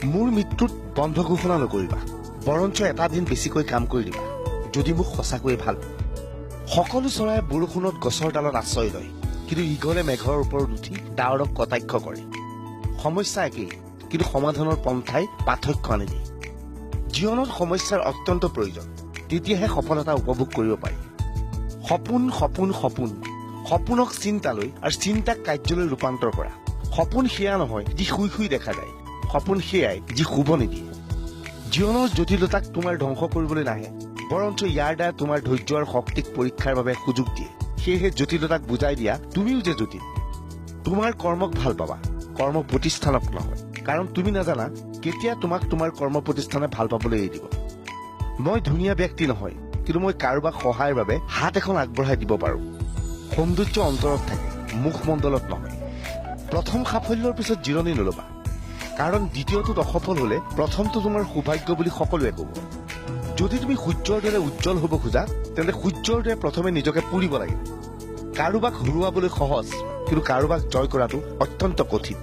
মোৰ মৃত্যুত বন্ধ ঘোষণা নকৰিবা, বৰঞ্চ এটা দিন বেছিকৈ কাম কৰি দিবা যদি মোক সঁচাকৈয়ে ভাল। সকলো চৰাই বৰষুণত গছৰ ডালত আশ্ৰয় লয়, কিন্তু ইগলে মেঘৰ ওপৰত উঠি ডাৱৰক কটাক্ষ কৰে। সমস্যা একেই, কিন্তু সমাধানৰ পন্থাই পাৰ্থক্য আনি দিয়ে। জীৱনত সমস্যাৰ অত্যন্ত প্ৰয়োজন, তেতিয়াহে সফলতা উপভোগ কৰিব পাৰি। সপোন সপোন সপোন, সপোনক চিন্তালৈ আৰু চিন্তাক কাৰ্যলৈ ৰূপান্তৰ কৰা। সপোন সেয়া নহয় যি শুই শুই দেখা যায়, সপোন সেয়াই যি শুব নিদিয়ে। জীৱনৰ জটিলতাক তোমাৰ ধ্বংস কৰিবলৈ নাহে, বৰঞ্চ ইয়াৰ দ্বাৰা তোমাৰ ধৈৰ্য আৰু শক্তিক পৰীক্ষাৰ বাবে সুযোগ দিয়ে। সেয়েহে জটিলতাক বুজাই দিয়া তুমিও যে জটিল। তোমাৰ কৰ্মক ভাল পাবা, কৰ্ম প্ৰতিষ্ঠানক নহয়, কাৰণ তুমি নাজানা কেতিয়া তোমাক তোমাৰ কৰ্ম প্ৰতিষ্ঠানে ভাল পাবলৈ এৰি দিব। মই ধুনীয়া ব্যক্তি নহয়, কিন্তু মই কাৰোবাক সহায়ৰ বাবে হাত এখন আগবঢ়াই দিব পাৰোঁ। সৌন্দৰ্য অন্তৰত থাকে, মুখমণ্ডলত নহয়। প্ৰথম সাফল্যৰ পিছত জিৰণি নল'বা, কাৰণ দ্বিতীয়টোত অসফল হলে প্ৰথমটো তোমাৰ সৌভাগ্য বুলি সকলোৱে ক'ব। যদি তুমি সূৰ্যৰ দৰে উজ্জ্বল হ'ব খোজা, তেন্তে সূৰ্যৰ দৰে প্ৰথমে নিজকে পুৰিব লাগিব। কাৰোবাক হৰুৱাবলৈ সহজ, কিন্তু কাৰোবাক জয় কৰাটো অত্যন্ত কঠিন।